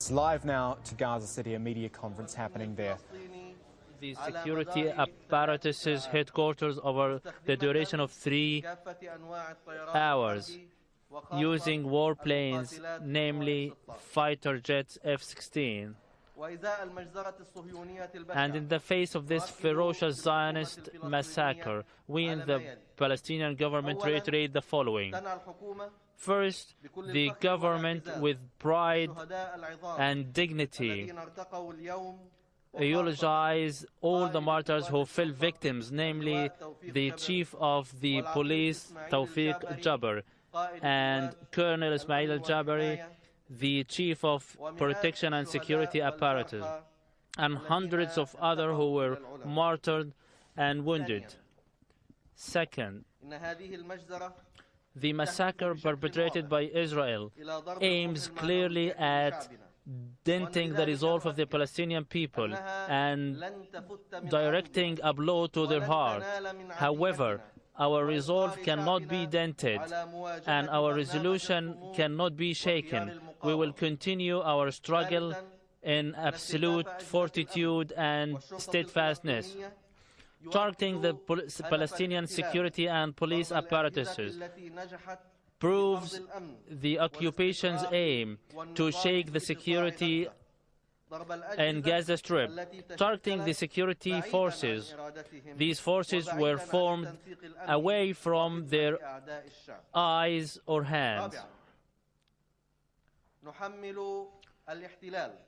Let's live now to Gaza City, a media conference happening there. The security apparatus's headquarters over the duration of 3 hours using warplanes, namely fighter jets F-16. And in the face of this ferocious Zionist massacre, we in the Palestinian government reiterate the following. First, the government with pride and dignity eulogize all the martyrs who fell victims, namely the chief of the police, Tawfiq Jabr, and Colonel Ismail al-Jabari, the chief of protection and security apparatus, and hundreds of others who were martyred and wounded. Second, the massacre perpetrated by Israel aims clearly at denting the resolve of the Palestinian people and directing a blow to their heart. However, our resolve cannot be dented and our resolution cannot be shaken. We will continue our struggle in absolute fortitude and steadfastness. Targeting the Palestinian security and police apparatuses proves the occupation's aim to shake the security in Gaza Strip. Targeting the security forces, these forces were formed away from their eyes or hands.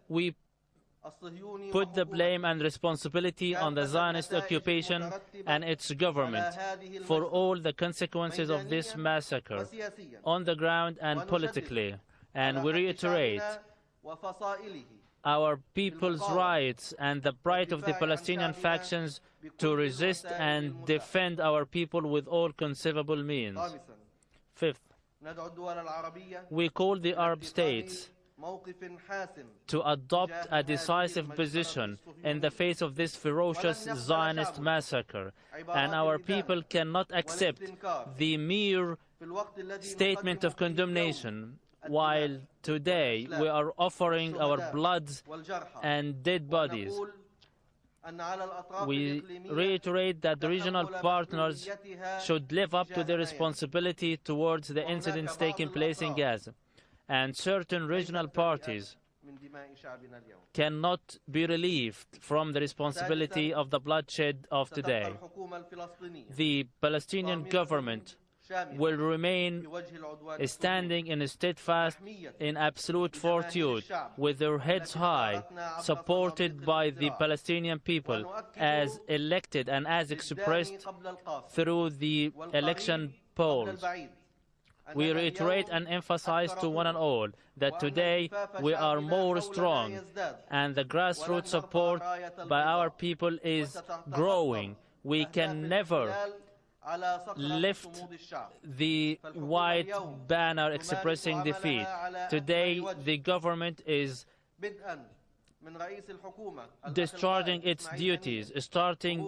We put the blame and responsibility on the Zionist occupation and its government for all the consequences of this massacre, on the ground and politically. And we reiterate our people's rights and the right of the Palestinian factions to resist and defend our people with all conceivable means. Fifth, we call the Arab states to adopt a decisive position in the face of this ferocious Zionist massacre, and our people cannot accept the mere statement of condemnation, while today we are offering our bloods and dead bodies. We reiterate that the regional partners should live up to their responsibility towards the incidents taking place in Gaza, and certain regional parties cannot be relieved from the responsibility of the bloodshed of today. The Palestinian government will remain standing in steadfast, in absolute fortitude, with their heads high, supported by the Palestinian people, as elected and as expressed through the election polls. We reiterate and emphasize to one and all that today we are more strong and the grassroots support by our people is growing. We can never lift the white banner expressing defeat. Today the government is discharging its duties, starting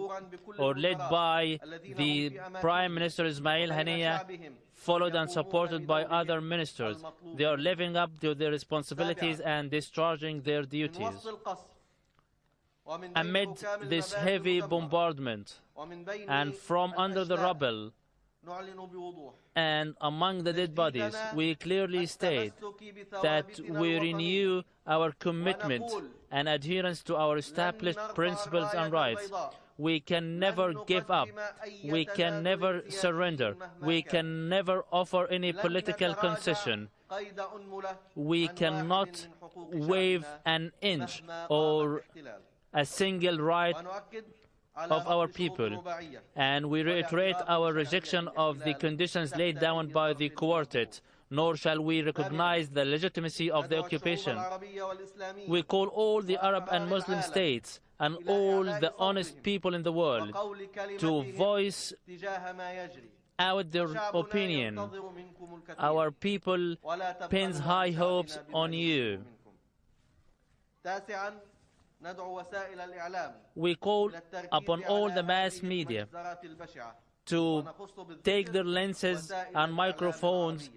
or led by the Prime Minister Ismail Haniyeh, followed and supported by other ministers. They are living up to their responsibilities and discharging their duties. Amid this heavy bombardment and from under the rubble and among the dead bodies, we clearly state that we renew our commitment and adherence to our established principles and rights. We can never give up. We can never surrender. We can never offer any political concession. We cannot waive an inch or a single right of our people, and we reiterate our rejection of the conditions laid down by the quartet, nor shall we recognize the legitimacy of the occupation. We call all the Arab and Muslim states and all the honest people in the world to voice out their opinion. Our people pins high hopes on you. We call upon all the mass media to take their lenses and microphones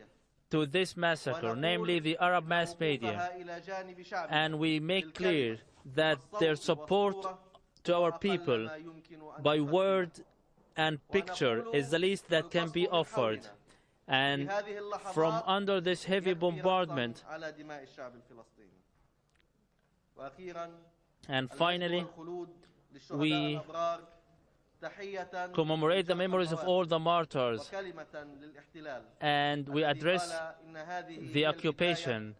to this massacre, namely the Arab mass media, and we make clear that their support to our people by word and picture is the least that can be offered. And from under this heavy bombardment, and finally, we commemorate the memories of all the martyrs, and we address the occupation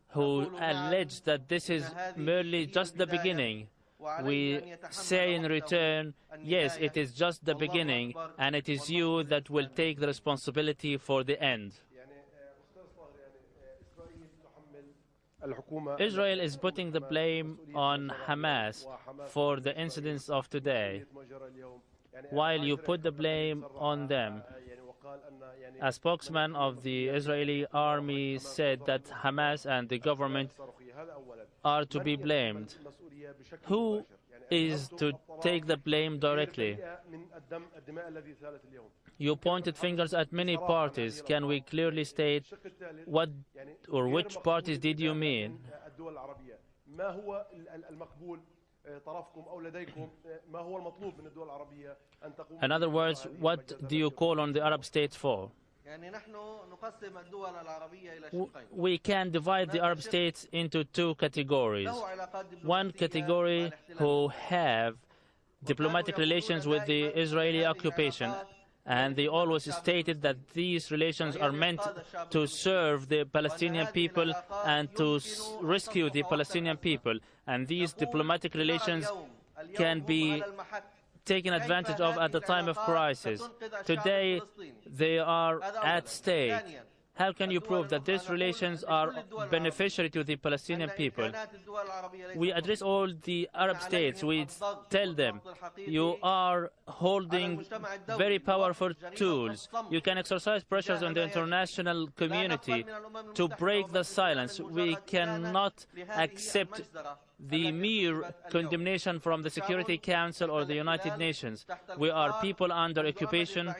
who allege that this is merely just the beginning. We say in return, yes, it is just the beginning, and it is you that will take the responsibility for the end. Israel is putting the blame on Hamas for the incidents of today, while you put the blame on them. A spokesman of the Israeli army said that Hamas and the government are to be blamed. Who is to take the blame directly? You pointed fingers at many parties. Can we clearly state what or which parties did you mean? In other words, what do you call on the Arab states for? We can divide the Arab states into two categories. One category who have diplomatic relations with the Israeli occupation, and they always stated that these relations are meant to serve the Palestinian people and to rescue the Palestinian people. And these diplomatic relations can be taken advantage of at the time of crisis. Today, they are at stake. How can you prove that these relations are beneficiary to the Palestinian people? We address all the Arab states. We tell them, you are holding very powerful tools. You can exercise pressures on the international community to break the silence. We cannot accept the mere condemnation from the Security Council or the United Nations. We are people under occupation,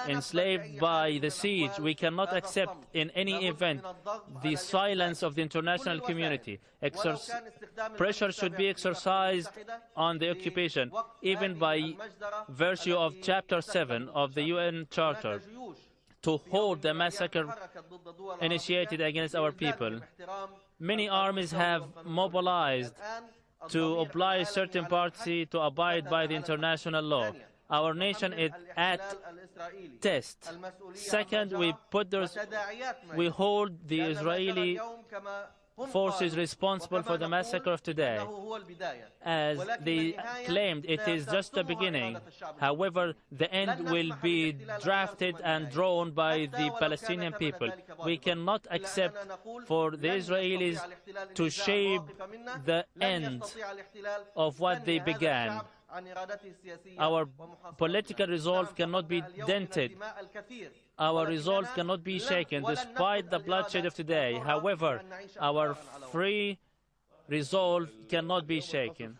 enslaved by the siege. We cannot accept in any event the silence of the international community. Pressure should be exercised on the occupation, even by virtue of Chapter 7 of the UN Charter, to hold the massacre initiated against our people. Many armies have mobilized to oblige certain parties to abide by the international law. Our nation is at test. Second, we hold the Israeli forces responsible for the massacre of today. As they claimed, it is just the beginning. However, the end will be drafted and drawn by the Palestinian people. We cannot accept for the Israelis to shape the end of what they began. Our political resolve cannot be dented. Our resolve cannot be shaken despite the bloodshed of today. However, our free resolve cannot be shaken.